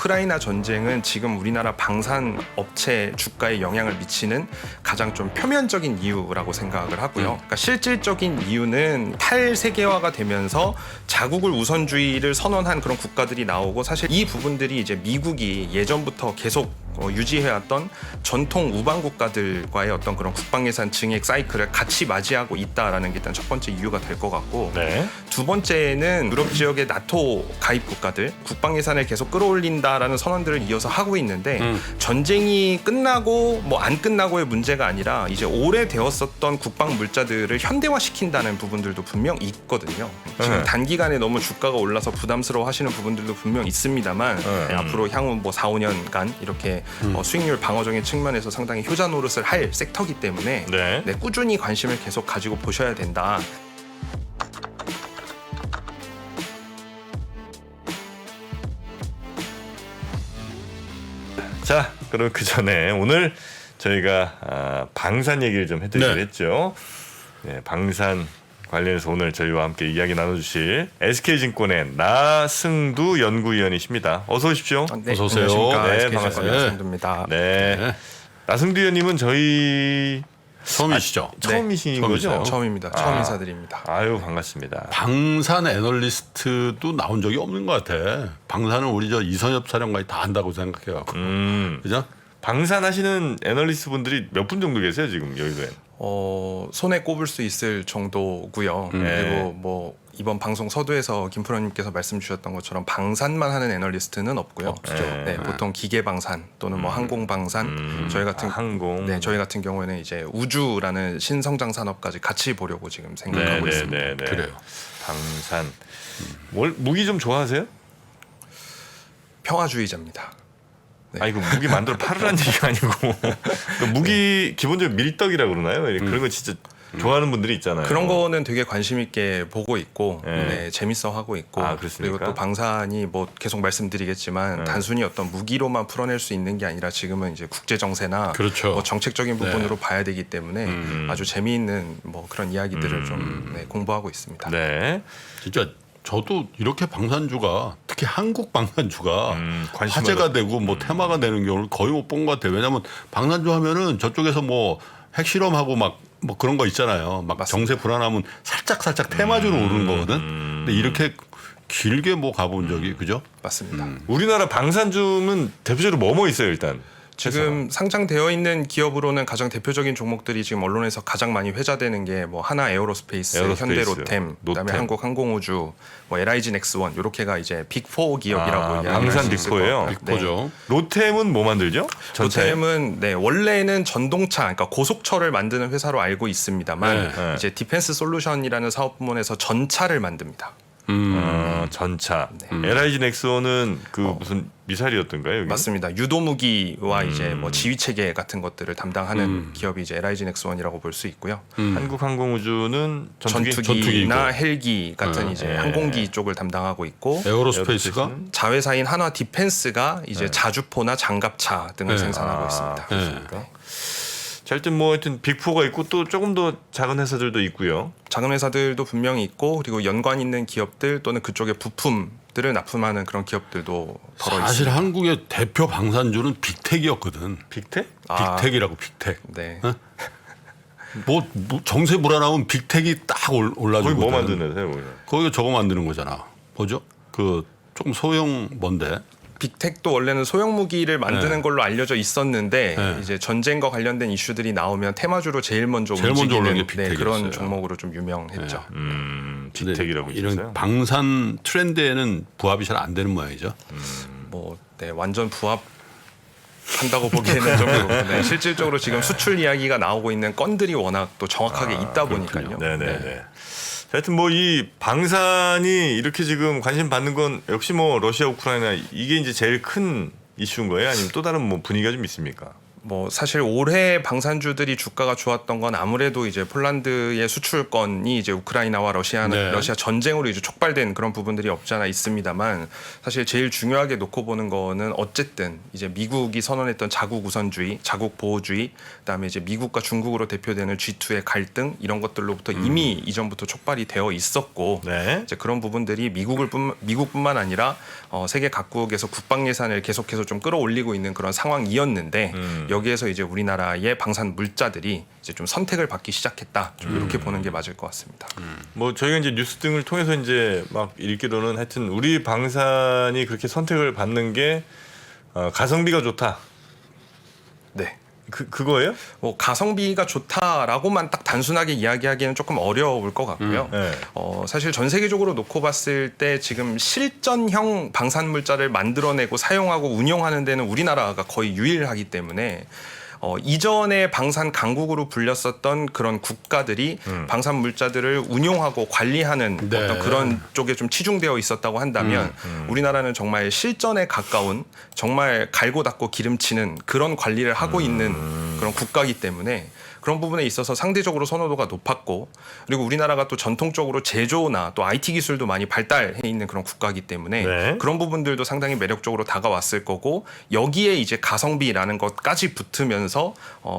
우크라이나 전쟁은 지금 우리나라 방산 업체 주가에 영향을 미치는 가장 좀 표면적인 이유라고 생각을 하고요. 그러니까 실질적인 이유는 탈세계화가 되면서 자국을 우선주의를 선언한 그런 국가들이 나오고, 사실 이 부분들이 이제 미국이 예전부터 계속 유지해왔던 전통 우방 국가들과의 어떤 그런 국방 예산 증액 사이클을 같이 맞이하고 있다라는 게 일단 첫 번째 이유가 될 것 같고, 네. 두 번째는 유럽 지역의 나토 가입 국가들 국방 예산을 계속 끌어올린다라는 선언들을 이어서 하고 있는데, 전쟁이 끝나고 뭐 안 끝나고의 문제가 아니라 이제 오래되었었던 국방 물자들을 현대화시킨다는 부분들도 분명 있거든요. 지금 단기간에 너무 주가가 올라서 부담스러워하시는 부분들도 분명 있습니다만, 앞으로 향후 뭐 4, 5년간 이렇게 수익률 방어적인 측면에서 상당히 효자 노릇을 할 섹터이기 때문에 네. 네, 꾸준히 관심을 계속 가지고 보셔야 된다. 자, 그럼 그 전에 오늘 저희가 방산 얘기를 좀 해드리기로 했죠. 네, 방산 관련해서 오늘 저희와 함께 이야기 나눠주실 SK증권의 나승두 연구위원이십니다. 어서 오십시오. 네, 어서 오세요. 안녕하십니까. 네, SK 반갑습니다. 나승두입니다. 네. 네. 나승두 의원님은 저희 처음이시죠? 처음이신 처음이죠. 거죠? 처음입니다. 처음 인사드립니다. 아유, 반갑습니다. 방산 애널리스트도 나온 적이 없는 것 같아. 방산은 우리 저 이선엽 사령관이 다 한다고 생각해갖고. 그죠? 방산하시는 애널리스트 분들이 몇 분 정도 계세요 지금 여의도에? 손에 꼽을 수 있을 정도고요. 그리고 뭐 이번 방송 서두에서 김프로님께서 말씀 주셨던 것처럼 방산만 하는 애널리스트는 없고요. 없죠. 네, 보통 기계 방산 또는 뭐 항공 방산, 저희 같은 항공. 네, 저희 같은 경우에는 이제 우주라는 신성장 산업까지 같이 보려고 지금 생각하고 있습니다. 네. 그래요. 방산. 무기 좀 좋아하세요? 평화주의자입니다. 네. 아니 그 무기 만들어 팔으라는 얘기가 아니고 그 무기 기본적으로 밀떡이라고 그러나요? 그런 거 진짜 좋아하는 분들이 있잖아요. 그런 거는 되게 관심 있게 보고 있고 네. 네, 재밌어 하고 있고, 아, 그렇습니까? 그리고 또 방산이 뭐 계속 말씀드리겠지만 단순히 어떤 무기로만 풀어낼 수 있는 게 아니라 지금은 이제 국제 정세나 그렇죠. 뭐 정책적인 부분으로 봐야 되기 때문에 아주 재미있는 뭐 그런 이야기들을 좀 네, 공부하고 있습니다. 네. 진짜 저도 이렇게 방산주가 특히 한국 방산주가 관심을 화제가 되고 뭐 테마가 되는 경우를 거의 못 본 것 같아요. 왜냐하면 방산주 하면은 저쪽에서 뭐 핵실험하고 막 뭐 그런 거 있잖아요. 막 맞습니다. 정세 불안하면 살짝 테마주로 오르는 거거든. 근데 이렇게 길게 뭐 가본 적이 그죠? 맞습니다. 우리나라 방산주는 대표적으로 뭐뭐 있어요 일단? 지금 상장되어 있는 기업으로는 가장 대표적인 종목들이 지금 언론에서 가장 많이 회자되는 게 뭐 하나 에어로스페이스, 현대 로템, 그다음에 한국 항공우주, 뭐 LIG 넥스원 이렇게가 이제 빅4 기업이라고 방산 빅4예요. 빅4죠. 로템은 뭐 만들죠? 전차에? 로템은 네, 원래는 전동차, 그러니까 고속철을 만드는 회사로 알고 있습니다만 네. 이제 디펜스 솔루션이라는 사업 부문에서 전차를 만듭니다. 전차. LIG 넥스원은 그 무슨 미사일이었던가요? 여기? 맞습니다. 유도 무기와 이제 뭐 지휘 체계 같은 것들을 담당하는 기업이 이제 LIG 넥스원이라고 볼 수 있고요. 한국항공우주는 전투기나 전투기고. 헬기 같은 이제 항공기 쪽을 담당하고 있고, 에어로스페이스가 자회사인 한화 디펜스가 이제 자주포나 장갑차 등을 생산하고 있습니다. 네. 자, 일단 뭐 하여튼 빅4가 있고 또 조금 더 작은 회사들도 있고요. 작은 회사들도 분명히 있고, 그리고 연관 있는 기업들 또는 그쪽의 부품들을 납품하는 그런 기업들도 더러 사실 있습니다. 한국의 대표 방산주는 빅텍이었거든. 빅텍? 빅텍이라고 빅텍. 네. 뭐 정세 불안하면 빅텍이 딱 올라주고. 거기 뭐 만드는 회사예요? 거기? 거기가 저거 만드는 거잖아. 뭐죠? 그 조금 소형 뭔데? 빅텍도 원래는 소형 무기를 만드는 네. 걸로 알려져 있었는데 네. 이제 전쟁과 관련된 이슈들이 나오면 테마주로 제일 먼저 제일 먼저 움직이는 올라오는 게 빅텍이었어요. 그런 종목으로 좀 유명했죠. 빅텍이라고 이런 있었어요. 방산 트렌드에는 부합이 잘 안 되는 모양이죠. 뭐 네, 완전 부합한다고 보기에는 좀 네, 실질적으로 지금 수출 이야기가 나오고 있는 건들이 워낙 또 정확하게 있다 보니까요. 네네네. 하여튼 뭐 이 방산이 이렇게 지금 관심 받는 건 역시 뭐 러시아 우크라이나 이게 이제 제일 큰 이슈인 거예요? 아니면 또 다른 뭐 분위기가 좀 있습니까? 뭐 사실 올해 방산주들이 주가가 좋았던 건 아무래도 이제 폴란드의 수출권이 이제 우크라이나와 러시아 전쟁으로 이제 촉발된 그런 부분들이 없지 않아 있습니다만 사실 제일 중요하게 놓고 보는 거는 어쨌든 이제 미국이 선언했던 자국 우선주의, 자국 보호주의, 그다음에 이제 미국과 중국으로 대표되는 G2의 갈등 이런 것들로부터 이미 이전부터 촉발이 되어 있었고 네. 이제 그런 부분들이 미국뿐만 아니라 세계 각국에서 국방 예산을 계속해서 좀 끌어올리고 있는 그런 상황이었는데 여기에서 이제 우리나라의 방산 물자들이 이제 좀 선택을 받기 시작했다. 좀 이렇게 보는 게 맞을 것 같습니다. 뭐 저희가 이제 뉴스 등을 통해서 이제 막 읽기로는 하여튼 우리 방산이 그렇게 선택을 받는 게 가성비가 좋다. 네. 그거예요? 뭐 가성비가 좋다라고만 딱 단순하게 이야기하기는 조금 어려울 것 같고요. 네. 사실 전 세계적으로 놓고 봤을 때 지금 실전형 방산 물자를 만들어내고 사용하고 운용하는 데는 우리나라가 거의 유일하기 때문에 이전에 방산 강국으로 불렸었던 그런 국가들이 방산 물자들을 운용하고 관리하는 네. 어떤 그런 쪽에 좀 치중되어 있었다고 한다면 우리나라는 정말 실전에 가까운 정말 갈고 닦고 기름치는 그런 관리를 하고 있는 그런 국가이기 때문에 그런 부분에 있어서 상대적으로 선호도가 높았고 그리고 우리나라가 또 전통적으로 제조나 또 IT 기술도 많이 발달해 있는 그런 국가이기 때문에 네. 그런 부분들도 상당히 매력적으로 다가왔을 거고 여기에 이제 가성비라는 것까지 붙으면서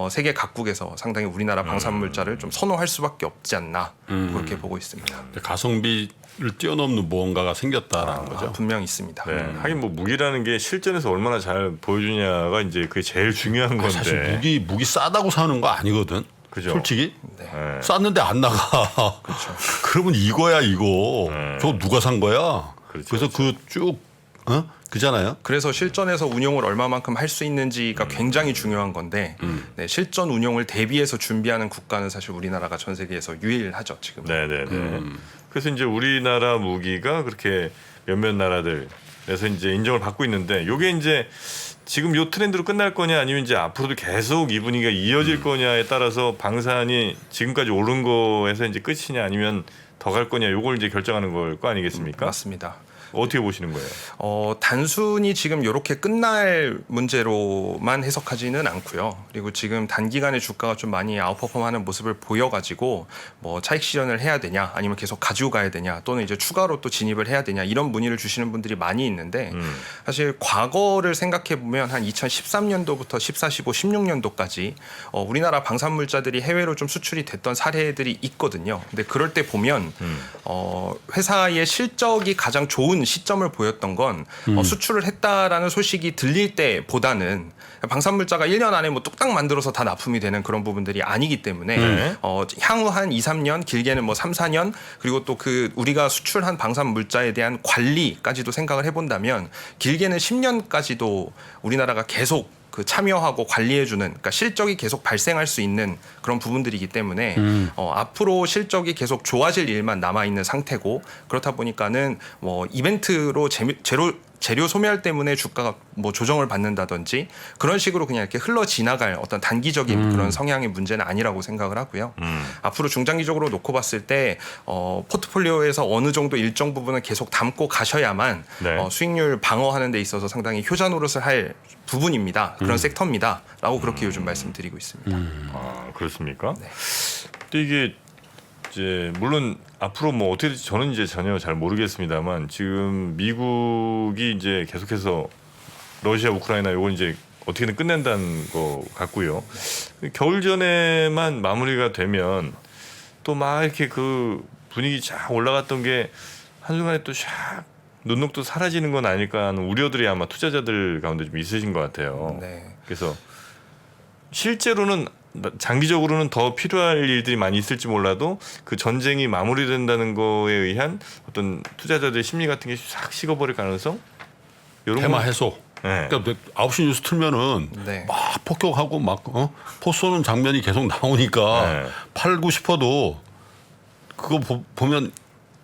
세계 각국에서 상당히 우리나라 방산물자를 좀 선호할 수밖에 없지 않나 그렇게 보고 있습니다. 가성비를 뛰어넘는 무언가가 생겼다라는 거죠. 분명히 있습니다. 네. 하긴 뭐 무기라는 게 실전에서 얼마나 잘 보여주냐가 이제 그게 제일 중요한 건데. 사실 무기 싸다고 사는 거 아니거든. 그죠. 솔직히 네. 쌌는데 안 나가. 그러면 이거야 이거. 저거 누가 산 거야? 그렇죠, 그래서 그 쭉 그잖아요. 그래서 실전에서 운용을 얼마만큼 할 수 있는지가 굉장히 중요한 건데 네, 실전 운용을 대비해서 준비하는 국가는 사실 우리나라가 전 세계에서 유일하죠 지금. 네네네. 그래서 이제 우리나라 무기가 그렇게 몇몇 나라들에서 이제 인정을 받고 있는데 요게 이제 지금 요 트렌드로 끝날 거냐 아니면 이제 앞으로도 계속 이 분위기가 이어질 거냐에 따라서 방산이 지금까지 오른 거에서 이제 끝이냐 아니면 더 갈 거냐 요걸 이제 결정하는 걸 거 아니겠습니까? 맞습니다. 어떻게 보시는 거예요? 단순히 지금 이렇게 끝날 문제로만 해석하지는 않고요. 그리고 지금 단기간에 주가가 좀 많이 아웃퍼폼하는 모습을 보여가지고 뭐 차익 실현을 해야 되냐, 아니면 계속 가지고 가야 되냐, 또는 이제 추가로 또 진입을 해야 되냐 이런 문의를 주시는 분들이 많이 있는데 사실 과거를 생각해 보면 한 2013년도부터 14, 15, 16년도까지 우리나라 방산물자들이 해외로 좀 수출이 됐던 사례들이 있거든요. 근데 그럴 때 보면 회사의 실적이 가장 좋은 시점을 보였던 건 수출을 했다라는 소식이 들릴 때보다는 방산물자가 1년 안에 뭐 뚝딱 만들어서 다 납품이 되는 그런 부분들이 아니기 때문에 향후 한 2, 3년 길게는 뭐 3, 4년 그리고 또 그 우리가 수출한 방산물자에 대한 관리까지도 생각을 해본다면 길게는 10년까지도 우리나라가 계속 그 참여하고 관리해주는 그러니까 실적이 계속 발생할 수 있는 그런 부분들이기 때문에 앞으로 실적이 계속 좋아질 일만 남아 있는 상태고 그렇다 보니까는 뭐 이벤트로 재료 소멸 때문에 주가가 뭐 조정을 받는다든지 그런 식으로 그냥 이렇게 흘러 지나갈 어떤 단기적인 그런 성향의 문제는 아니라고 생각을 하고요. 앞으로 중장기적으로 놓고 봤을 때 포트폴리오에서 어느 정도 일정 부분은 계속 담고 가셔야만 네. 수익률 방어하는 데 있어서 상당히 효자 노릇을 할 부분입니다. 그런 섹터입니다라고 그렇게 요즘 말씀드리고 있습니다. 아 그렇습니까? 네. 근데 이게 이제 물론 앞으로 뭐 어떻게 될지 저는 이제 전혀 잘 모르겠습니다만 지금 미국이 이제 계속해서 러시아 우크라이나 요걸 이제 어떻게든 끝낸다는 거 같고요. 겨울 전에만 마무리가 되면 또 막 이렇게 그 분위기 쫙 올라갔던 게 한순간에 또 샥 눈녹도 사라지는 건 아닐까 하는 우려들이 아마 투자자들 가운데 좀 있으신 것 같아요. 네. 그래서 실제로는 장기적으로는 더 필요할 일들이 많이 있을지 몰라도 그 전쟁이 마무리된다는 거에 의한 어떤 투자자들의 심리 같은 게 싹 식어버릴 가능성? 이런 테마 건- 해소. 네. 그러니까 9시 뉴스 틀면은 네. 막 폭격하고 막 포 쏘는 장면이 계속 나오니까 네. 팔고 싶어도 그거 보면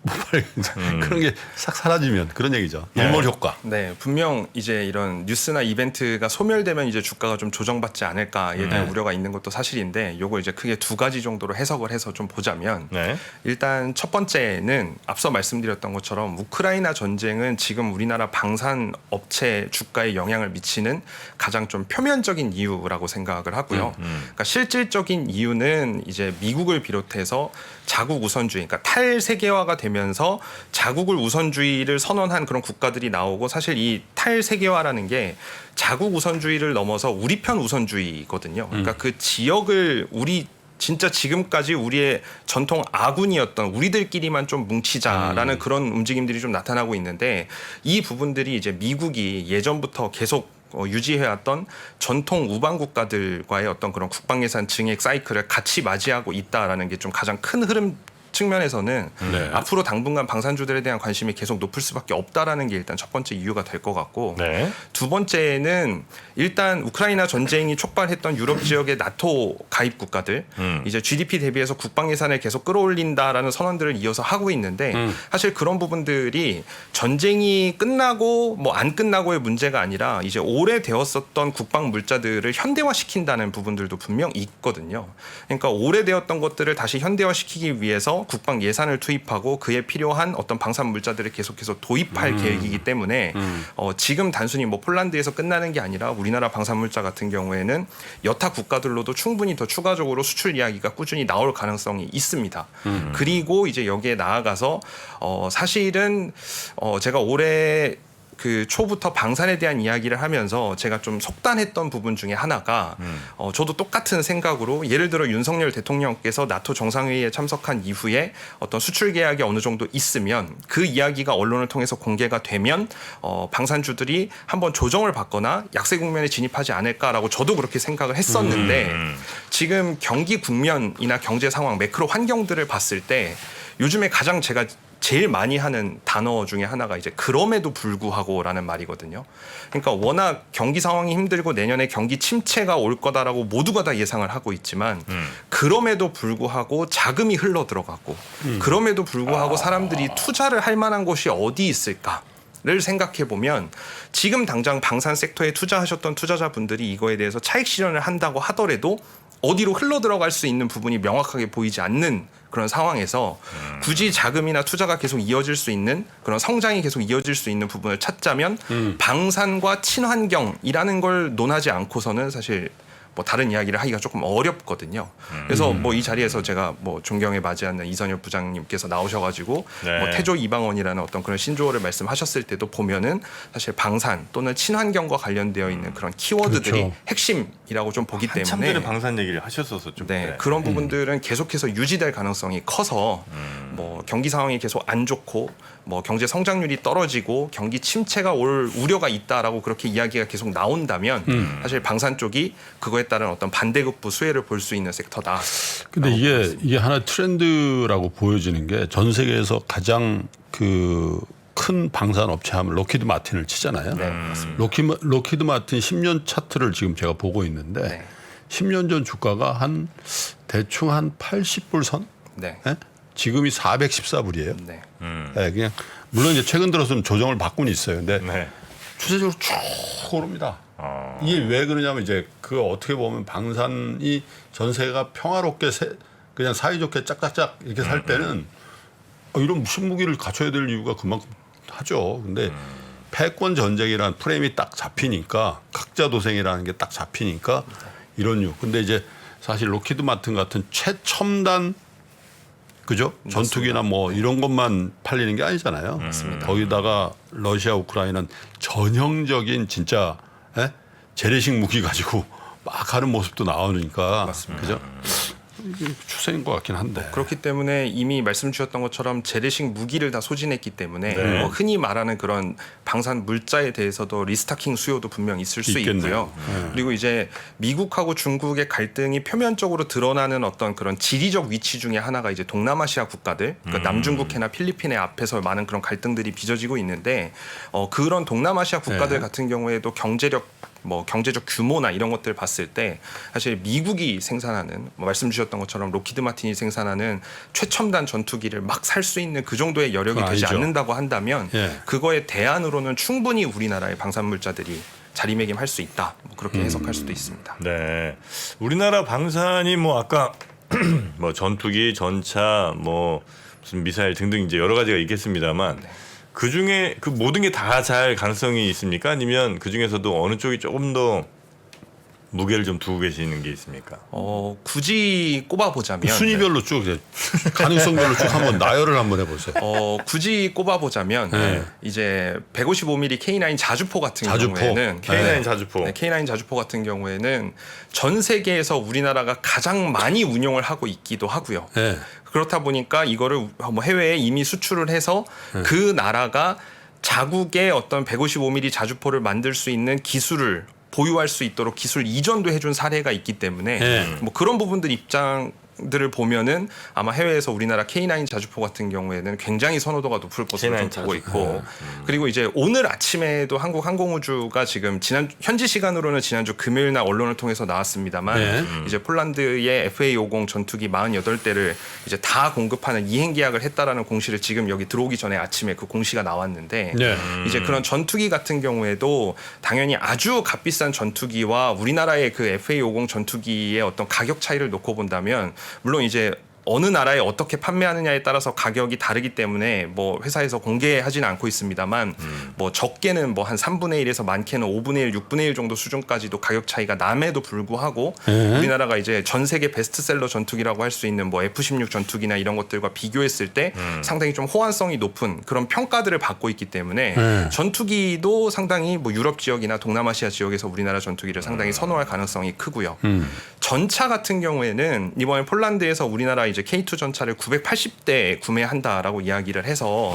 못 팔겠죠. 그런 게 싹 사라지면 그런 얘기죠. 일몰 효과. 네, 분명 이제 이런 뉴스나 이벤트가 소멸되면 이제 주가가 좀 조정받지 않을까에 대한 우려가 있는 것도 사실인데, 요거 이제 크게 두 가지 정도로 해석을 해서 좀 보자면, 네. 일단 첫 번째는 앞서 말씀드렸던 것처럼 우크라이나 전쟁은 지금 우리나라 방산 업체 주가에 영향을 미치는 가장 좀 표면적인 이유라고 생각을 하고요. 그러니까 실질적인 이유는 이제 미국을 비롯해서 자국 우선주의, 그러니까 탈세계화가 되면서 자국을 우선주의를 선언한 그런 국가들이 나오고, 사실 이 탈세계화라는 게 자국 우선주의를 넘어서 우리 편 우선주의거든요. 그러니까 그 지역을 진짜 지금까지 우리의 전통 아군이었던 우리들끼리만 좀 뭉치자라는 그런 움직임들이 좀 나타나고 있는데, 이 부분들이 이제 미국이 예전부터 계속 유지해왔던 전통 우방 국가들과의 어떤 그런 국방 예산 증액 사이클을 같이 맞이하고 있다라는 게 좀 가장 큰 흐름 측면에서는 네. 앞으로 당분간 방산주들에 대한 관심이 계속 높을 수밖에 없다라는 게 일단 첫 번째 이유가 될 것 같고, 네. 두 번째는 일단 우크라이나 전쟁이 촉발했던 유럽 지역의 나토 가입 국가들 이제 GDP 대비해서 국방 예산을 계속 끌어올린다라는 선언들을 이어서 하고 있는데, 사실 그런 부분들이 전쟁이 끝나고 뭐 안 끝나고의 문제가 아니라 이제 오래되었었던 국방 물자들을 현대화시킨다는 부분들도 분명 있거든요. 그러니까 오래되었던 것들을 다시 현대화시키기 위해서 국방 예산을 투입하고 그에 필요한 어떤 방산 물자들을 계속해서 도입할 계획이기 때문에 지금 단순히 뭐 폴란드에서 끝나는 게 아니라 우리나라 방산 물자 같은 경우에는 여타 국가들로도 충분히 더 추가적으로 수출 이야기가 꾸준히 나올 가능성이 있습니다. 그리고 이제 여기에 나아가서 사실은 제가 올해 그 초부터 방산에 대한 이야기를 하면서 제가 좀 속단했던 부분 중에 하나가 저도 똑같은 생각으로, 예를 들어 윤석열 대통령께서 나토 정상회의에 참석한 이후에 어떤 수출 계약이 어느 정도 있으면 그 이야기가 언론을 통해서 공개가 되면 방산주들이 한번 조정을 받거나 약세 국면에 진입하지 않을까라고 저도 그렇게 생각을 했었는데, 지금 경기 국면이나 경제 상황, 매크로 환경들을 봤을 때 요즘에 가장 제가 제일 많이 하는 단어 중에 하나가 이제 그럼에도 불구하고라는 말이거든요. 그러니까 워낙 경기 상황이 힘들고 내년에 경기 침체가 올 거다라고 모두가 다 예상을 하고 있지만, 그럼에도 불구하고 자금이 흘러 들어가고, 그럼에도 불구하고 사람들이 투자를 할 만한 곳이 어디 있을까? 를 생각해 보면 지금 당장 방산 섹터에 투자하셨던 투자자분들이 이거에 대해서 차익 실현을 한다고 하더라도 어디로 흘러 들어갈 수 있는 부분이 명확하게 보이지 않는 그런 상황에서 굳이 자금이나 투자가 계속 이어질 수 있는, 그런 성장이 계속 이어질 수 있는 부분을 찾자면 방산과 친환경이라는 걸 논하지 않고서는 사실 뭐 다른 이야기를 하기가 조금 어렵거든요. 그래서 뭐 이 자리에서 제가 뭐 존경에 맞이하는 이선엽 부장님께서 나오셔가지고 네. 뭐 태조 이방원이라는 어떤 그런 신조어를 말씀하셨을 때도 보면은 사실 방산 또는 친환경과 관련되어 있는 그런 키워드들이 그렇죠. 핵심이라고 좀 보기 한참 때문에, 전에 방산 얘기를 하셨었죠. 네, 그런 부분들은 계속해서 유지될 가능성이 커서 뭐 경기 상황이 계속 안 좋고 뭐 경제 성장률이 떨어지고 경기 침체가 올 우려가 있다라고 그렇게 이야기가 계속 나온다면 사실 방산 쪽이 그거에 따른 어떤 반대급부 수혜를 볼 수 있는 섹터다. 근데 이게 하나 트렌드라고 보여지는 게, 전 세계에서 가장 그 큰 방산 업체 하면 록히드 마틴을 치잖아요. 네, 맞습니다. 록히드 마틴 10년 차트를 지금 제가 보고 있는데, 네. 10년 전 주가가 대충 한 80불 선? 네. 예? 지금이 414불이에요. 네. 그냥 물론 이제 최근 들어서는 조정을 받고는 있어요. 근데 네. 추세적으로 쭉 오릅니다. 이게 왜 그러냐면, 이제 그 어떻게 보면 방산이 전 세계가 평화롭게 그냥 사이좋게 짝짝짝 이렇게 살 때는 이런 무신무기를 갖춰야 될 이유가 그만큼 하죠. 근데 패권 전쟁이라는 프레임이 딱 잡히니까, 각자 도생이라는 게 딱 잡히니까 이런 이유. 근데 이제 사실 록히드 마틴 같은 최첨단, 그죠? 전투기나 뭐 이런 것만 팔리는 게 아니잖아요. 맞습니다. 거기다가 러시아 우크라이나는 전형적인 진짜 재래식 무기 가지고 막 하는 모습도 나오니까. 맞습니다. 그죠? 이게 추세인 것 같긴 한데. 그렇기 때문에 이미 말씀 주셨던 것처럼 재래식 무기를 다 소진했기 때문에 네. 뭐 흔히 말하는 그런 방산 물자에 대해서도 리스타킹 수요도 분명 있을 수 있겠네요. 있고요. 그리고 이제 미국하고 중국의 갈등이 표면적으로 드러나는 어떤 그런 지리적 위치 중에 하나가 이제 동남아시아 국가들, 그러니까 남중국해나 필리핀의 앞에서 많은 그런 갈등들이 빚어지고 있는데, 그런 동남아시아 국가들 네. 같은 경우에도 경제력 뭐 경제적 규모나 이런 것들 봤을 때 사실 미국이 생산하는 뭐 말씀 주셨던 것처럼 로키드 마틴이 생산하는 최첨단 전투기를 막 살 수 있는 그 정도의 여력이 되지 아니죠. 않는다고 한다면 예. 그거에 대안으로는 충분히 우리나라의 방산물자들이 자리매김할 수 있다. 뭐 그렇게 해석할 수도 있습니다. 네. 우리나라 방산이 뭐 아까 뭐 전투기, 전차, 뭐 무슨 미사일 등등 이제 여러 가지가 있겠습니다만 그 중에 그 모든 게 다 잘 가능성이 있습니까? 아니면 그 중에서도 어느 쪽이 조금 더 무게를 좀 두고 계시는 게 있습니까? 굳이 꼽아보자면 순위별로 쭉 이제 가능성별로 쭉 한번 나열을 한번 해보세요. 굳이 꼽아보자면 네. 이제 155mm K9 자주포 같은 자주포. 경우에는 K9 자주포. 네, K9 자주포 같은 경우에는 전 세계에서 우리나라가 가장 많이 운용을 하고 있기도 하고요. 네. 그렇다 보니까 이거를 뭐 해외에 이미 수출을 해서 그 나라가 자국의 어떤 155mm 자주포를 만들 수 있는 기술을 보유할 수 있도록 기술 이전도 해준 사례가 있기 때문에 네. 뭐 그런 부분들 입장들을 보면은 아마 해외에서 우리나라 K9 자주포 같은 경우에는 굉장히 선호도가 높을 것으로 좀 K9 보고 있고 그리고 이제 오늘 아침에도 한국항공우주가 지금 현지 시간으로는 지난주 금요일 날 언론을 통해서 나왔습니다만 네. 이제 폴란드의 FA50 전투기 48대를 이제 다 공급하는 이행 계약을 했다라는 공시를 지금 여기 들어오기 전에 아침에 그 공시가 나왔는데 네. 이제 그런 전투기 같은 경우에도 당연히 아주 값비싼 전투기와 우리나라의 그 FA50 전투기의 어떤 가격 차이를 놓고 본다면 물론 이제 어느 나라에 어떻게 판매하느냐에 따라서 가격이 다르기 때문에 뭐 회사에서 공개하지는 않고 있습니다만 뭐 적게는 뭐 한 3분의 1에서 많게는 5분의 1, 6분의 1 정도 수준까지도 가격 차이가 남에도 불구하고 우리나라가 이제 전 세계 베스트셀러 전투기라고 할 수 있는 뭐 F-16 전투기나 이런 것들과 비교했을 때 상당히 좀 호환성이 높은 그런 평가들을 받고 있기 때문에 전투기도 상당히 뭐 유럽 지역이나 동남아시아 지역에서 우리나라 전투기를 상당히 선호할 가능성이 크고요. 전차 같은 경우에는 이번에 폴란드에서 우리나라 이제 K2 전차를 980대 구매한다라고 이야기를 해서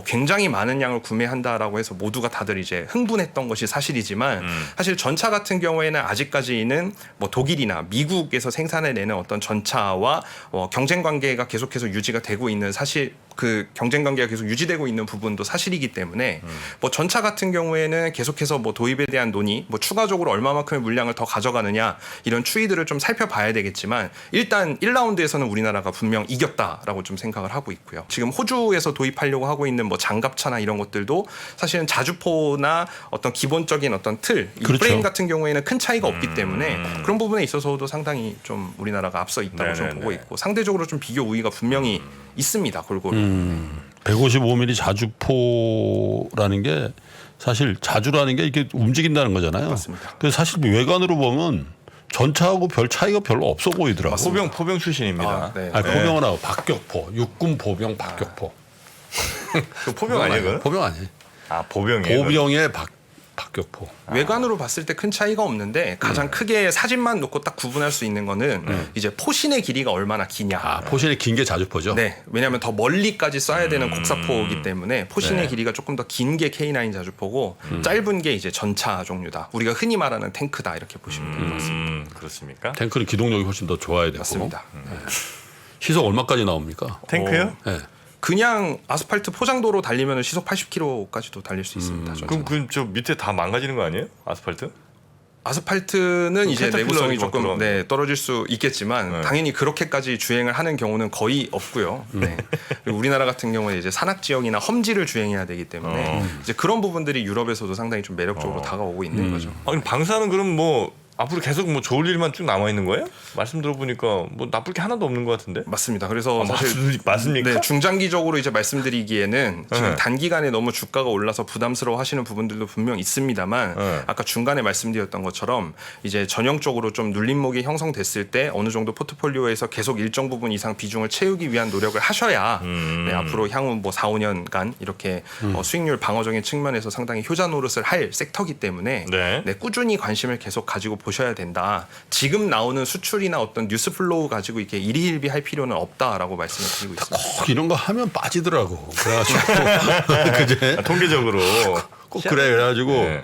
굉장히 많은 양을 구매한다라고 해서 모두가 다들 이제 흥분했던 것이 사실이지만 사실 전차 같은 경우에는 아직까지는 뭐 독일이나 미국에서 생산해내는 어떤 전차와 경쟁 관계가 계속해서 유지가 되고 있는 사실 그 경쟁 관계가 계속 유지되고 있는 부분도 사실이기 때문에 뭐 전차 같은 경우에는 계속해서 뭐 도입에 대한 논의, 뭐 추가적으로 얼마만큼의 물량을 더 가져가느냐 이런 추이들을 좀 살펴봐야 되겠지만 일단 1라운드에서는 우리나라가 분명 이겼다라고 좀 생각을 하고 있고요. 지금 호주에서 도입하려고 하고 있는 뭐 장갑차나 이런 것들도 사실은 자주포나 어떤 기본적인 어떤 틀, 이 그렇죠. 프레임 같은 경우에는 큰 차이가 없기 때문에 그런 부분에 있어서도 상당히 좀 우리나라가 앞서 있다고 좀 보고 있고 상대적으로 좀 비교 우위가 분명히 있습니다. 골고루. 155mm 자주포라는 게 사실 자주라는 게 이렇게 움직인다는 거잖아요. 맞습니다. 그래서 사실 외관으로 보면 전차하고 별 차이가 별로 없어 보이더라고. 포병 출신입니다. 네. 아니, 포병은 하고 박격포, 육군 보병 박격포. 그 포병 아니에요, 그건? 포병 아니에요. 아, 보병이에요. 보병의 박격포. 외관으로 봤을 때 큰 차이가 없는데 가장 크게 사진만 놓고 딱 구분할 수 있는 거는 이제 포신의 길이가 얼마나 기냐. 아, 포신이 긴 게 자주포죠. 네, 왜냐하면 더 멀리까지 쏴야 되는 곡사포이기 때문에 포신의 네. 길이가 조금 더 긴 게 K9 자주포고 짧은 게 이제 전차 종류다. 우리가 흔히 말하는 탱크다 이렇게 보시면 될 것 같습니다. 그렇습니까? 탱크는 기동력이 훨씬 더 좋아야 되고. 맞습니다. 시속 얼마까지 나옵니까? 탱크요? 네. 그냥 아스팔트 포장도로 달리면 시속 80km까지도 달릴 수 있습니다. 전차는. 그럼 그 저 밑에 다 망가지는 거 아니에요? 아스팔트? 아스팔트는 이제 캐터필러 내구성이 막 조금 그런. 네, 떨어질 수 있겠지만 당연히 그렇게까지 주행을 하는 경우는 거의 없고요. 네. 그리고 우리나라 같은 경우는 이제 산악 지역이나 험지를 주행해야 되기 때문에 이제 그런 부분들이 유럽에서도 상당히 좀 매력적으로 다가오고 있는 거죠. 아니 방사는 그럼 뭐 앞으로 계속 뭐 좋을 일만 쭉 남아 있는 거예요? 말씀 들어보니까 뭐 나쁠 게 하나도 없는 것 같은데. 맞습니다. 그래서 사실 맞습니까? 네, 중장기적으로 이제 말씀드리기에는 지금 네. 단기간에 너무 주가가 올라서 부담스러워하시는 부분들도 분명 있습니다만 네. 아까 중간에 말씀드렸던 것처럼 이제 전형적으로 좀 눌림목이 형성됐을 때 어느 정도 포트폴리오에서 계속 일정 부분 이상 비중을 채우기 위한 노력을 하셔야 네, 앞으로 향후 뭐 4, 5년간 이렇게 수익률 방어적인 측면에서 상당히 효자 노릇을 할 섹터이기 때문에 네. 네, 꾸준히 관심을 계속 가지고 보셔야 된다. 지금 나오는 수출이나 어떤 뉴스 플로우 가지고 이렇게 일희일비할 필요는 없다라고 말씀을 드리고 있습니다. 꼭 이런 거 하면 빠지더라고. 그래가지고 그제 통계적으로 꼭 그래. 그래가지고 네.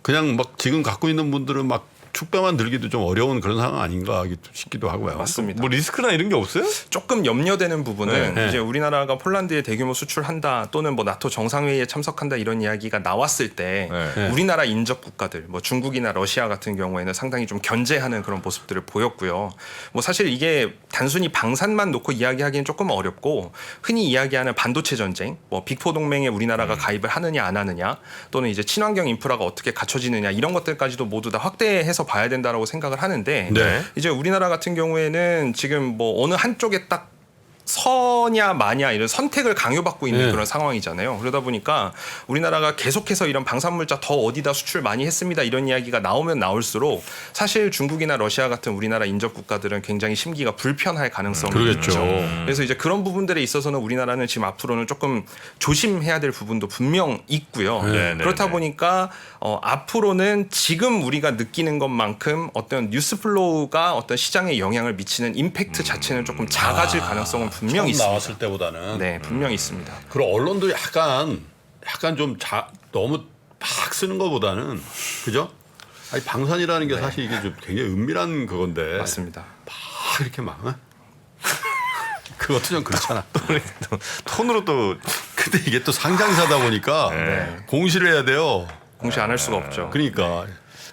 그냥 막 지금 갖고 있는 분들은 막 축배만 들기도 좀 어려운 그런 상황 아닌가 싶기도 하고요. 맞습니다. 뭐 리스크나 이런 게 없어요? 조금 염려되는 부분은 네. 이제 우리나라가 폴란드에 대규모 수출한다 또는 뭐 나토 정상회의에 참석한다 이런 이야기가 나왔을 때 네. 우리나라 인접 국가들 뭐 중국이나 러시아 같은 경우에는 상당히 좀 견제하는 그런 모습들을 보였고요. 뭐 사실 이게 단순히 방산만 놓고 이야기하기는 조금 어렵고 흔히 이야기하는 반도체 전쟁, 뭐 빅4 동맹에 우리나라가 가입을 하느냐 안 하느냐 또는 이제 친환경 인프라가 어떻게 갖춰지느냐 이런 것들까지도 모두 다 확대해서 봐야 된다라고 생각을 하는데 네. 이제 우리나라 같은 경우에는 지금 뭐 어느 한쪽에 딱 서냐 마냐 이런 선택을 강요받고 있는 네. 그런 상황이잖아요. 그러다 보니까 우리나라가 계속해서 이런 방산물자 더 어디다 수출 많이 했습니다 이런 이야기가 나오면 나올수록 사실 중국이나 러시아 같은 우리나라 인접 국가들은 굉장히 심기가 불편할 가능성이 그러겠죠. 있죠. 그래서 이제 그런 부분들에 있어서는 우리나라는 지금 앞으로는 조금 조심해야 될 부분도 분명 있고요. 네, 그렇다 네. 보니까 앞으로는 지금 우리가 느끼는 것만큼 어떤 뉴스 플로우가 어떤 시장에 영향을 미치는 임팩트 자체는 조금 작아질 가능성은 분명히 처음 있습니다. 나왔을 때보다는 네, 분명히 있습니다. 그리고 언론도 약간 좀 너무 막 쓰는 것보다는 그죠? 아니 방산이라는 게 사실 이게 좀 굉장히 은밀한 그건데 맞습니다. 막 이렇게 막 어? 그것도 좀 그렇잖아. 톤으로 또 근데 이게 또 상장사다 보니까 공시를 해야 돼요. 공시 안 할 수가 없죠. 그러니까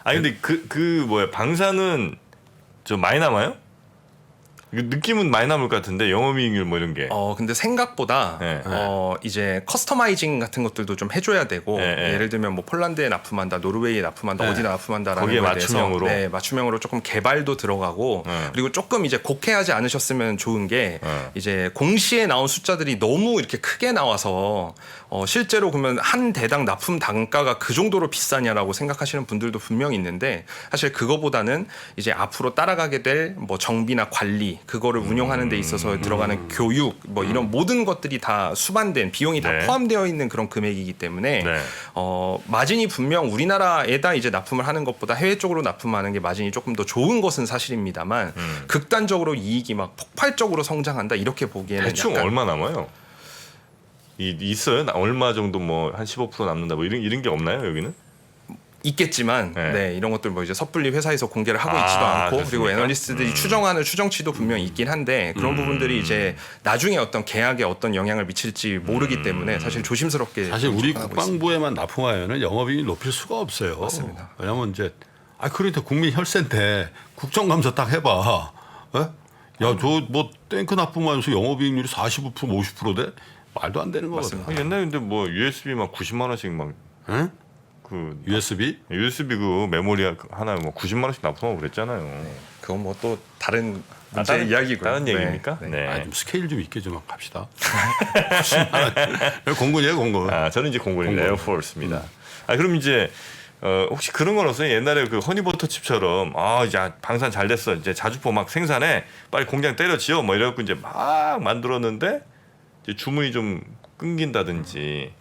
아니 근데 그 뭐야 방사는 좀 많이 남아요? 이거 느낌은 많이 남을 것 같은데 영업이익률 뭐 이런 게. 근데 생각보다 네. 이제 커스터마이징 같은 것들도 좀 해줘야 되고 네. 예를 들면 뭐 폴란드에 납품한다, 노르웨이에 납품한다, 네. 어디다 납품한다라는 거기에 거에 맞춤형으로? 대해서 네, 맞춤형으로 조금 개발도 들어가고 네. 그리고 조금 이제 곡해하지 않으셨으면 좋은 게 네. 이제 공시에 나온 숫자들이 너무 이렇게 크게 나와서 실제로 그러면 한 대당 납품 단가가 그 정도로 비싸냐라고 생각하시는 분들도 분명히 있는데 사실 그거보다는 이제 앞으로 따라가게 될 뭐 정비나 관리 그거를 운영하는 데 있어서 들어가는 교육 뭐 이런 모든 것들이 다 수반된 비용이 다 네. 포함되어 있는 그런 금액이기 때문에 네. 마진이 분명 우리나라에다 이제 납품을 하는 것보다 해외 쪽으로 납품하는 게 마진이 조금 더 좋은 것은 사실입니다만 극단적으로 이익이 막 폭발적으로 성장한다 이렇게 보기에는 대충 약간 얼마 남아요? 있어요? 얼마 정도 뭐 한 15% 남는다 뭐 이런 게 없나요 여기는? 있겠지만 네. 네, 이런 것들 뭐 이제 섣불리 회사에서 공개를 하고 있지도 않고 그렇습니까? 그리고 애널리스트들이 추정하는 추정치도 분명히 있긴 한데 그런 부분들이 이제 나중에 어떤 계약에 어떤 영향을 미칠지 모르기 때문에 사실 조심스럽게 사실 우리 접근하고 국방부에만 납품하면은 영업이익 높일 수가 없어요. 맞습니다. 왜냐면 이제 그러니까 국민 혈세인데 국정감사 딱 해봐. 야 저 뭐 탱크 납품하면서 영업이익률이 45% 50% 돼? 말도 안 되는 거거든. 맞습니다. 옛날에 근데 뭐 USB 막 90만 원씩 막 응? 그 USB? USB 그 메모리 하나 뭐 90만 원씩 납품하고 그랬잖아요. 그건 뭐 또 다른 문제 다른- 이야기고요. 다른 네. 얘기입니까? 네. 네. 좀 스케일 좀 있게 좀 갑시다. 공군이에요, 공군. 저는 이제 공군입니다. 공군. 에어포스입니다. 그럼 이제 혹시 그런 건 없어요? 옛날에 그 허니버터 칩처럼 이제 방산 잘 됐어. 이제 자주포 막 생산해. 빨리 공장 때려치워. 뭐 이래갖고 이제 막 만들었는데 이제 주문이 좀 끊긴다든지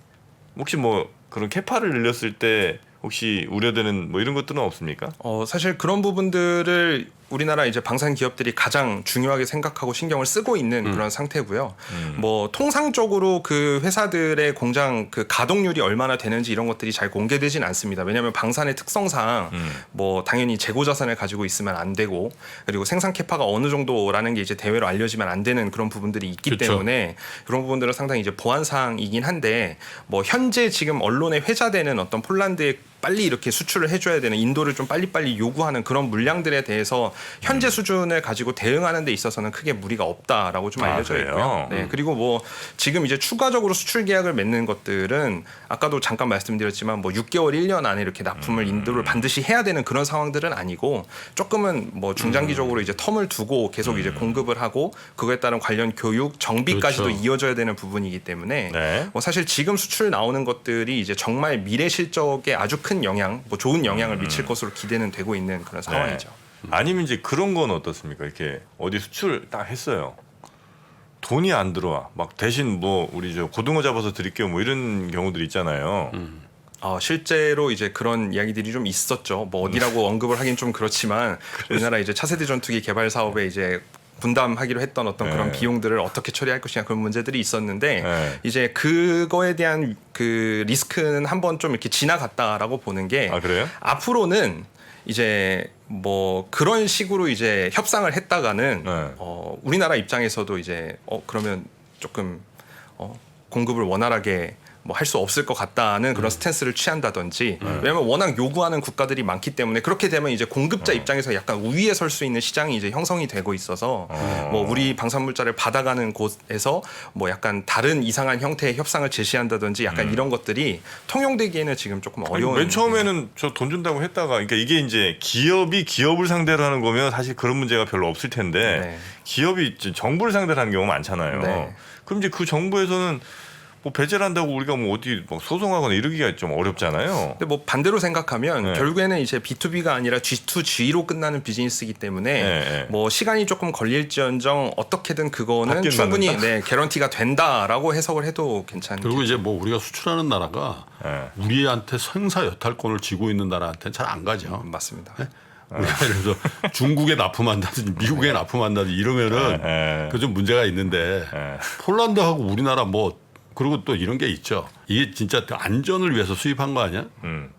혹시 뭐 그런 캐파를 늘렸을 때 혹시 우려되는 뭐 이런 것들은 없습니까? 사실 그런 부분들을 우리나라 이제 방산 기업들이 가장 중요하게 생각하고 신경을 쓰고 있는 그런 상태고요. 뭐 통상적으로 그 회사들의 공장 그 가동률이 얼마나 되는지 이런 것들이 잘 공개되진 않습니다. 왜냐하면 방산의 특성상 뭐 당연히 재고 자산을 가지고 있으면 안 되고 그리고 생산 캐파가 어느 정도라는 게 이제 대외로 알려지면 안 되는 그런 부분들이 있기 그렇죠. 때문에 그런 부분들은 상당히 이제 보안 사항이긴 한데 뭐 현재 지금 언론에 회자되는 어떤 폴란드의 빨리 이렇게 수출을 해줘야 되는 인도를 좀 빨리빨리 요구하는 그런 물량들에 대해서 현재 수준을 가지고 대응하는 데 있어서는 크게 무리가 없다라고 좀 알려져 그래요? 있고요. 네, 그리고 뭐 지금 이제 추가적으로 수출 계약을 맺는 것들은 아까도 잠깐 말씀드렸지만 뭐 6개월, 1년 안에 이렇게 납품을 인도를 반드시 해야 되는 그런 상황들은 아니고 조금은 뭐 중장기적으로 이제 텀을 두고 계속 이제 공급을 하고 그거에 따른 관련 교육, 정비까지도 그렇죠. 이어져야 되는 부분이기 때문에 네. 뭐 사실 지금 수출 나오는 것들이 이제 정말 미래 실적에 아주 큰 영향, 뭐 좋은 영향을 미칠 것으로 기대는 되고 있는 그런 상황이죠. 아니면 이제 그런 건 어떻습니까? 이렇게 어디 수출 딱 했어요. 돈이 안 들어와. 막 대신 뭐 우리 저 고등어 잡아서 드릴게요. 뭐 이런 경우들 있잖아요. 실제로 이제 그런 이야기들이 좀 있었죠. 뭐 어디라고 언급을 하긴 좀 그렇지만 우리나라 이제 차세대 전투기 개발 사업에 이제 분담하기로 했던 어떤 그런 네. 비용들을 어떻게 처리할 것이냐 그런 문제들이 있었는데 네. 이제 그거에 대한 그 리스크는 한번 좀 이렇게 지나갔다라고 보는 게 아, 그래요? 앞으로는 이제 뭐 그런 식으로 이제 협상을 했다가는 네. 우리나라 입장에서도 이제 그러면 조금 공급을 원활하게 뭐 할 수 없을 것 같다는 그런 스탠스를 취한다든지 왜냐하면 워낙 요구하는 국가들이 많기 때문에 그렇게 되면 이제 공급자 입장에서 약간 우위에 설 수 있는 시장이 이제 형성이 되고 있어서 뭐 우리 방산물자를 받아가는 곳에서 뭐 약간 다른 이상한 형태의 협상을 제시한다든지 약간 이런 것들이 통용되기에는 지금 조금 어려운. 맨 처음에는 저 돈 준다고 했다가 그러니까 이게 이제 기업이 기업을 상대로 하는 거면 사실 그런 문제가 별로 없을 텐데 네. 기업이 정부를 상대로 하는 경우가 많잖아요. 네. 그럼 이제 그 정부에서는 뭐 배제를 한다고 우리가 뭐 어디 뭐 소송하거나 이러기가 좀 어렵잖아요. 근데 뭐 반대로 생각하면 네. 결국에는 이제 B2B가 아니라 G2G로 끝나는 비즈니스이기 때문에 네. 뭐 시간이 조금 걸릴지언정 어떻게든 그거는 받긴 충분히 받는다? 개런티가 된다라고 해석을 해도 괜찮겠죠. 그리고 이제 뭐 우리가 수출하는 나라가 네. 우리한테 생사 여탈권을 쥐고 있는 나라한테는 잘 안 가죠. 맞습니다. 우리가 예를 들어서 중국에 납품한다든지 미국에 납품한다든지 이러면은 네. 그 좀 문제가 있는데 네. 폴란드하고 우리나라 뭐 그리고 또 이런 게 있죠. 이게 진짜 안전을 위해서 수입한 거 아니야?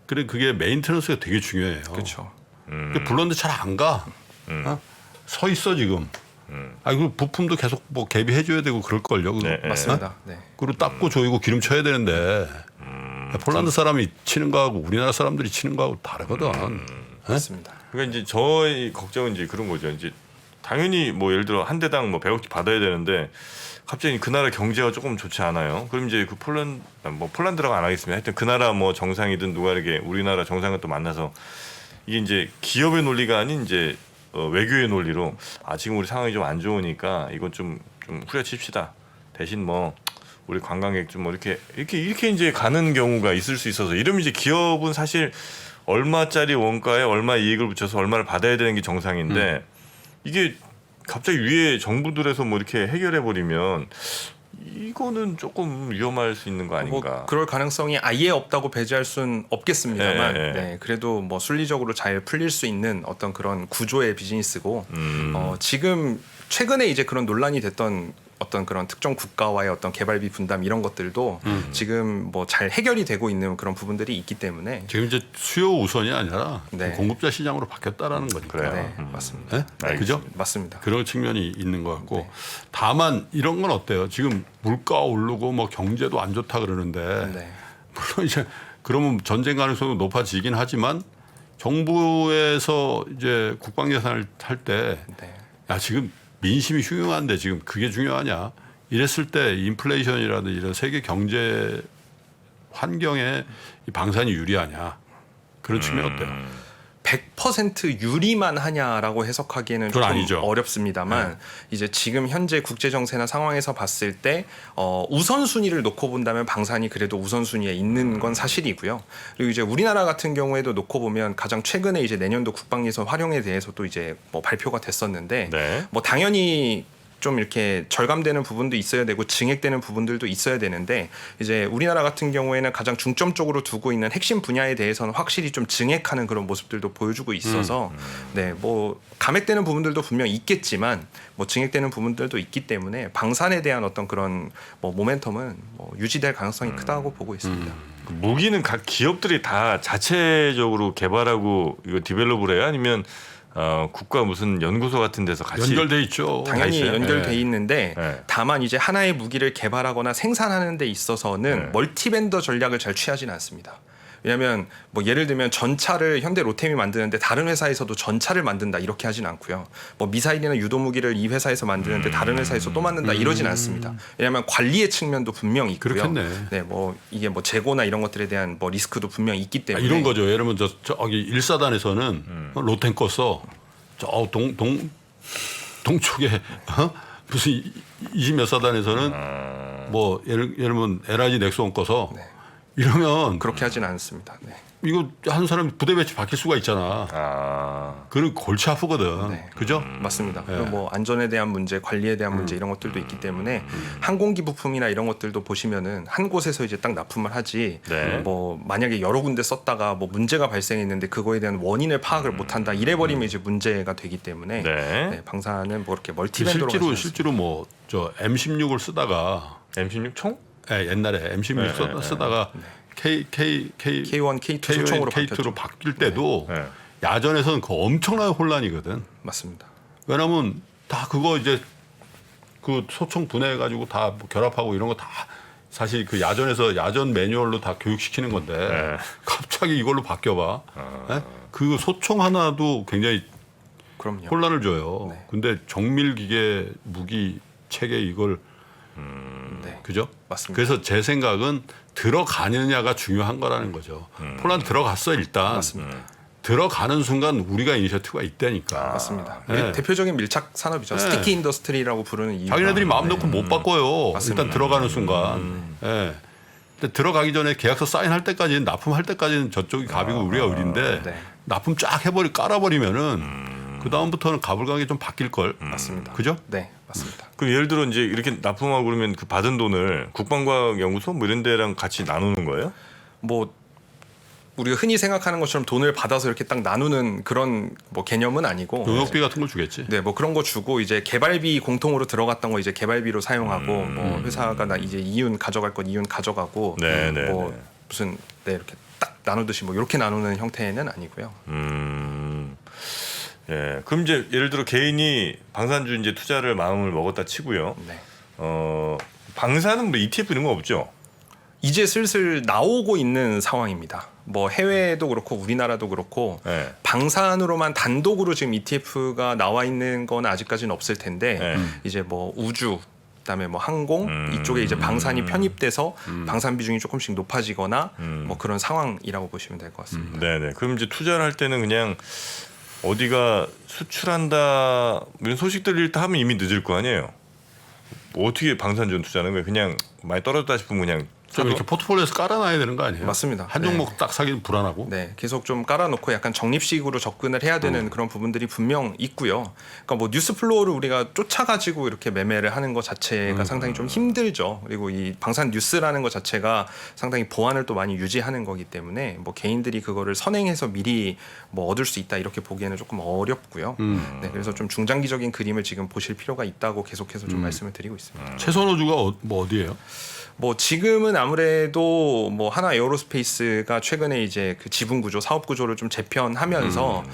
그래 그게 메인테넌스가 되게 중요해요. 그렇죠. 불렀는데 잘 안 가. 서 있어 지금. 그리고 부품도 계속 뭐 개비해줘야 되고 그럴 걸요. 네, 맞습니다. 네. 그리고 닦고 조이고 기름 쳐야 되는데 폴란드 사람이 치는 거하고 우리나라 사람들이 치는 거하고 다르거든. 맞습니다. 그러니까 이제 저희 걱정은 이제 그런 거죠. 이제 당연히 뭐 예를 들어 한 대당 뭐 100억씩 받아야 되는데 갑자기 그 나라 경제가 조금 좋지 않아요. 그럼 이제 그 폴란드라고 안 하겠습니다. 하여튼 그 나라 뭐 정상이든 누가 이렇게 우리나라 정상과 또 만나서 이게 이제 기업의 논리가 아닌 이제 외교의 논리로 지금 우리 상황이 좀 안 좋으니까 이건 좀 후려칩시다. 대신 뭐 우리 관광객 좀 뭐 이렇게 이제 가는 경우가 있을 수 있어서 이러면 이제 기업은 사실 얼마짜리 원가에 얼마 이익을 붙여서 얼마를 받아야 되는 게 정상인데 이게 갑자기 위에 정부들에서 뭐 이렇게 해결해 버리면 이거는 조금 위험할 수 있는 거 아닌가? 뭐 그럴 가능성이 아예 없다고 배제할 수는 없겠습니다만, 네. 네, 그래도 뭐 순리적으로 잘 풀릴 수 있는 어떤 그런 구조의 비즈니스고, 지금 최근에 이제 그런 논란이 됐던 어떤 그런 특정 국가와의 어떤 개발비 분담 이런 것들도 지금 뭐 잘 해결이 되고 있는 그런 부분들이 있기 때문에. 지금 이제 수요 우선이 아니라 네. 공급자 시장으로 바뀌었다라는 거니까. 그래요. 네, 맞습니다. 네? 알겠습니다. 그죠? 맞습니다. 그런 측면이 있는 것 같고 네. 다만 이런 건 어때요? 지금 물가 오르고 뭐 경제도 안 좋다 그러는데 네. 물론 이제 그러면 전쟁 가능성이 높아지긴 하지만 정부에서 이제 국방 예산을 할 때 야 네. 지금 민심이 흉흉한데 지금 그게 중요하냐? 이랬을 때 인플레이션이라든지 이런 세계 경제 환경에 이 방산이 유리하냐? 그런 측면 어때요? 100% 유리만 하냐라고 해석하기에는 그건 조금 아니죠. 어렵습니다만 이제 지금 현재 국제 정세나 상황에서 봤을 때 우선순위를 놓고 본다면 방산이 그래도 우선순위에 있는 건 사실이고요. 그리고 이제 우리나라 같은 경우에도 놓고 보면 가장 최근에 이제 내년도 국방예산 활용에 대해서도 이제 뭐 발표가 됐었는데 네. 뭐 당연히 좀 이렇게 절감되는 부분도 있어야 되고 증액되는 부분들도 있어야 되는데 이제 우리나라 같은 경우에는 가장 중점적으로 두고 있는 핵심 분야에 대해서는 확실히 좀 증액하는 그런 모습들도 보여주고 있어서 네, 뭐 감액되는 부분들도 분명 있겠지만 뭐 증액되는 부분들도 있기 때문에 방산에 대한 어떤 그런 뭐 모멘텀은 뭐 유지될 가능성이 크다고 보고 있습니다. 그 무기는 각 기업들이 다 자체적으로 개발하고 이거 디벨롭을 해요? 아니면 국가 무슨 연구소 같은 데서 같이 연결돼 있죠. 당연히 있어요? 연결돼 네. 있는데 네. 다만 이제 하나의 무기를 개발하거나 생산하는 데 있어서는 네. 멀티벤더 전략을 잘 취하지는 않습니다. 왜냐하면 뭐 예를 들면 전차를 현대 로템이 만드는데 다른 회사에서도 전차를 만든다 이렇게 하진 않고요. 뭐 미사일이나 유도 무기를 이 회사에서 만드는데 다른 회사에서 또 만든다 이러진 않습니다. 왜냐하면 관리의 측면도 분명히 있고요. 그렇겠네. 네, 뭐 이게 뭐 재고나 이런 것들에 대한 뭐 리스크도 분명히 있기 때문에 이런 거죠. 예를 들면 저기 1사단에서는 로텐 껐어. 저 동쪽에 무슨 20몇 사단에서는 뭐 예를 들면 LIG 넥스온 꺼서 네. 이러면 그렇게 하진 않습니다. 네. 이거 하는 사람이 부대 배치 바뀔 수가 있잖아. 그리고 골치 아프거든. 네. 그죠? 맞습니다. 그리고 뭐 안전에 대한 문제, 관리에 대한 문제 이런 것들도 있기 때문에 항공기 부품이나 이런 것들도 보시면은 한 곳에서 이제 딱 납품을 하지. 네. 뭐 만약에 여러 군데 썼다가 뭐 문제가 발생했는데 그거에 대한 원인을 파악을 못한다. 이래버리면 이제 문제가 되기 때문에 네. 방사는 뭐 이렇게 멀티밴드로 실제로 뭐 저 M16을 쓰다가 M16 총? 네, 옛날에 M16 쓰다가 K1, K2 소총으로 K2로 바뀔 때도 네. 야전에서는 그 엄청난 혼란이거든. 맞습니다. 왜냐면 다 그거 이제 그 소총 분해해가지고 다뭐 결합하고 이런 거 다 사실 그 야전에서 야전 매뉴얼로 다 교육시키는 건데 네. 갑자기 이걸로 바뀌어봐. 네? 그 소총 하나도 굉장히 그럼요. 혼란을 줘요. 네. 근데 정밀기계 무기 체계 이걸 네. 그죠? 맞습니다. 그래서 제 생각은 들어가느냐가 중요한 거라는 거죠. 폴란드 들어갔어 일단. 맞습니다. 들어가는 순간 우리가 이니셔티브가 있다니까. 맞습니다. 네. 대표적인 밀착 산업이죠. 네. 스티키 인더스트리라고 부르는 이유가 자기네들이 마음 놓고 못 바꿔요. 맞습니다. 일단 들어가는 순간. 예. 근데 들어가기 전에 계약서 사인할 때까지는 납품할 때까지는 저쪽이 갑이고 우리가 을인데 네. 납품 쫙 깔아버리면은 그 다음부터는 가불가게 좀 바뀔 걸. 맞습니다. 그죠? 네, 맞습니다. 그럼 예를 들어 이제 이렇게 납품하고 그러면 그 받은 돈을 국방과학연구소 뭐 이런 데랑 같이 나누는 거예요? 뭐 우리가 흔히 생각하는 것처럼 돈을 받아서 이렇게 딱 나누는 그런 뭐 개념은 아니고 용역비 같은 걸 주겠지. 네, 뭐 그런 거 주고 이제 개발비 공통으로 들어갔던 거 이제 개발비로 사용하고 뭐 회사가 나 이제 이윤 가져갈 건 이윤 가져가고 네, 네, 뭐 네. 무슨 네 이렇게 딱 나누듯이 뭐 이렇게 나누는 형태는 아니고요. 예. 그럼 이제 예를 들어 개인이 방산주 이제 투자를 마음을 먹었다 치고요. 네. 방사는 뭐 ETF 이런 거 없죠? 이제 슬슬 나오고 있는 상황입니다. 뭐 해외도 그렇고 우리나라도 그렇고 네. 방산으로만 단독으로 지금 ETF가 나와 있는 건 아직까지는 없을 텐데 네. 이제 뭐 우주 그다음에 뭐 항공 이쪽에 이제 방산이 편입돼서 방산 비중이 조금씩 높아지거나 뭐 그런 상황이라고 보시면 될 것 같습니다. 네네. 그럼 이제 투자를 할 때는 그냥 어디가 수출한다 이런 소식들 일단 하면 이미 늦을 거 아니에요. 뭐 어떻게 방산주 투자하는 거예요? 그냥 많이 떨어졌다 싶으면 그냥 좀 이렇게 포트폴리오에서 깔아놔야 되는 거 아니에요? 맞습니다. 한 종목 딱 사기는 불안하고. 네, 계속 좀 깔아놓고 약간 적립식으로 접근을 해야 되는 그런 부분들이 분명 있고요. 그러니까 뭐 뉴스 플로우를 우리가 쫓아가지고 이렇게 매매를 하는 것 자체가 상당히 좀 힘들죠. 그리고 이 방산 뉴스라는 것 자체가 상당히 보안을 또 많이 유지하는 거기 때문에 뭐 개인들이 그거를 선행해서 미리 뭐 얻을 수 있다 이렇게 보기에는 조금 어렵고요. 네, 그래서 좀 중장기적인 그림을 지금 보실 필요가 있다고 계속해서 좀 말씀을 드리고 있습니다. 최선호주가 뭐 어디예요? 뭐 지금은 아무래도 뭐 하나 에어로스페이스가 최근에 이제 그 지분 구조, 사업 구조를 좀 재편하면서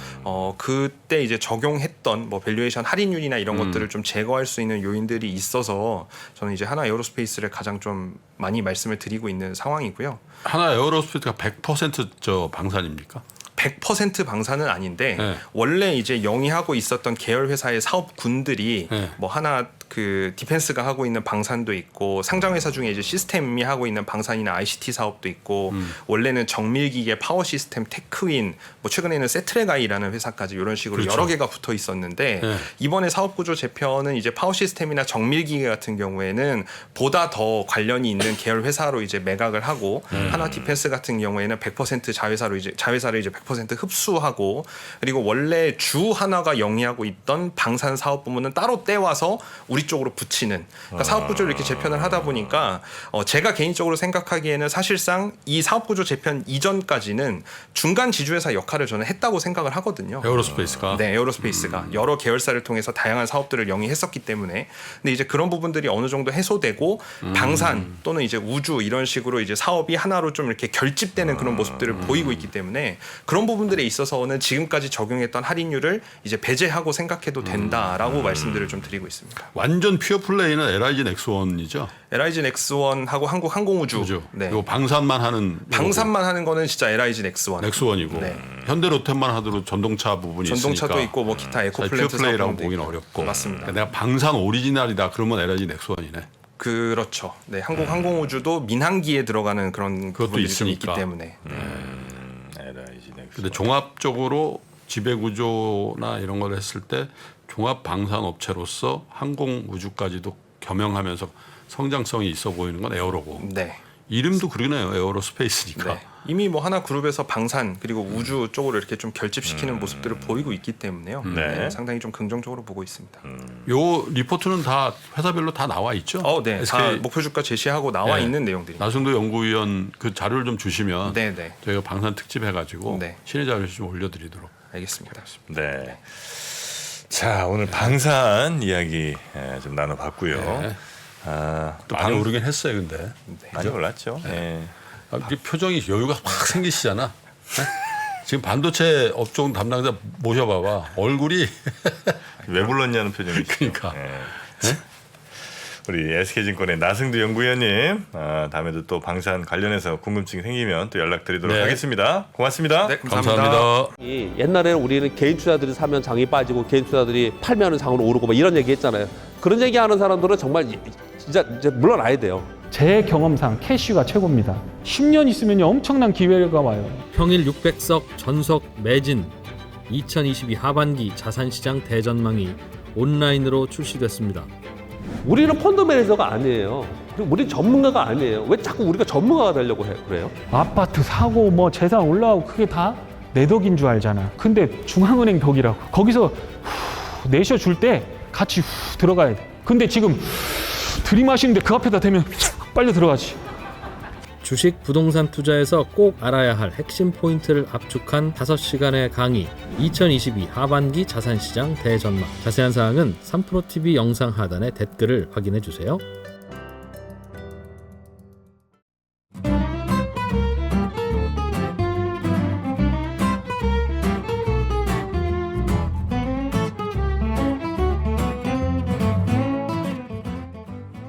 그때 이제 적용했던 뭐 밸류에이션 할인율이나 이런 것들을 좀 제거할 수 있는 요인들이 있어서 저는 이제 하나 에어로스페이스를 가장 좀 많이 말씀을 드리고 있는 상황이고요. 하나 에어로스페이스가 100% 방산입니까? 100% 방산은 아닌데 네. 원래 이제 영위하고 있었던 계열 회사의 사업군들이 네. 뭐 하나 그 디펜스가 하고 있는 방산도 있고 상장 회사 중에 이제 시스템이 하고 있는 방산이나 ICT 사업도 있고 원래는 정밀기계 파워 시스템 테크윈 뭐 최근에는 세트레가이라는 회사까지 이런 식으로 그렇죠. 여러 개가 붙어 있었는데 네. 이번에 사업 구조 재편은 이제 파워 시스템이나 정밀기계 같은 경우에는 보다 더 관련이 있는 계열 회사로 이제 매각을 하고 하나 디펜스 같은 경우에는 100% 자회사를 이제 100% 흡수하고 그리고 원래 주 하나가 영위하고 있던 방산 사업 부문은 따로 떼와서 우리 쪽으로 붙이는 그러니까 사업 구조를 이렇게 재편을 하다 보니까 제가 개인적으로 생각하기에는 사실상 이 사업 구조 재편 이전까지는 중간 지주회사 역할을 저는 했다고 생각을 하거든요. 에어로스페이스가. 네, 에어로스페이스가 여러 계열사를 통해서 다양한 사업들을 영위했었기 때문에 근데 이제 그런 부분들이 어느 정도 해소되고 방산 또는 이제 우주 이런 식으로 이제 사업이 하나로 좀 이렇게 결집되는 그런 모습들을 보이고 있기 때문에 그런 부분들에 있어서는 지금까지 적용했던 할인율을 이제 배제하고 생각해도 된다라고 말씀들을 좀 드리고 있습니다. 완전 퓨어 플레이는 LIG 넥스원이죠. LIG 넥스원하고 한국항공우주. 그죠? 네. 이거 방산만 하는 방산만 하는 거는 진짜 LIG 넥스원. 넥스원이고 네. 현대로템만 하도록 전동차 부분이 전동차도 있으니까 있고 뭐 기타 퓨어 에코플랜트 플레이라고 사업도 보기는 있고. 어렵고. 맞습니다. 그러니까 내가 방산 오리지널이다 그러면 LIG 넥스원이네. 그렇죠. 네, 항공우주도 민항기에 들어가는 그런 그것도 부분들이 좀 있기 있으니까. 때문에. LIG 넥스. 근데 종합적으로 지배 구조나 이런 걸 했을 때 종합 방산 업체로서 항공 우주까지도 겸용하면서 성장성이 있어 보이는 건 에어로고. 네. 이름도 그러네요. 에어로스페이스니까. 네. 이미 뭐 하나그룹에서 방산 그리고 우주 쪽으로 이렇게 좀 결집시키는 모습들을 보이고 있기 때문에요. 네. 네, 상당히 좀 긍정적으로 보고 있습니다. 요 리포트는 다 회사별로 다 나와 있죠? 네, 다 목표 주가 제시하고 나와 네. 있는 내용들입니다. 나승도 연구위원 그 자료를 좀 주시면 네, 네, 저희가 방산 특집 해가지고 네. 신의 자료를 좀 올려드리도록. 알겠습니다. 네. 자, 오늘 방산 이야기 좀 나눠봤고요. 네. 아, 또 많이 오르긴 했어요, 근데. 많이 올랐죠. 네. 이게 표정이 여유가 확 생기시잖아. 네? 지금 반도체 업종 담당자 모셔봐봐. 얼굴이 왜 불렀냐는 표정이 있죠. 그러니까. 네. 우리 SK증권의 나승두 연구위원님, 다음에도 또 방산 관련해서 궁금증이 생기면 또 연락드리도록 네. 하겠습니다. 고맙습니다. 네, 감사합니다. 감사합니다. 옛날에는 우리는 개인 투자들이 사면 장이 빠지고 개인 투자들이 팔면은 장은 오르고 막 이런 얘기 했잖아요. 그런 얘기하는 사람들은 정말 진짜 이제 물러나야 돼요. 제 경험상 캐시가 최고입니다. 10년 있으면 엄청난 기회가 와요. 평일 600석 전석 매진 2022 하반기 자산시장 대전망이 온라인으로 출시됐습니다. 우리는 펀드 매니저가 아니에요. 그리고 우리는 전문가가 아니에요. 왜 자꾸 우리가 전문가가 되려고 그래요? 아파트 사고 뭐 재산 올라오고 그게 다 내 덕인 줄 알잖아. 근데 중앙은행 덕이라고. 거기서 내셔줄 때 같이 들어가야 돼. 근데 지금 들이마시는데 그 앞에다 대면 빨리 들어가지. 주식 부동산 투자에서 꼭 알아야 할 핵심 포인트를 압축한 5시간의 강의 2022 하반기 자산시장 대전망. 자세한 사항은 3프로TV 영상 하단의 댓글을 확인해 주세요.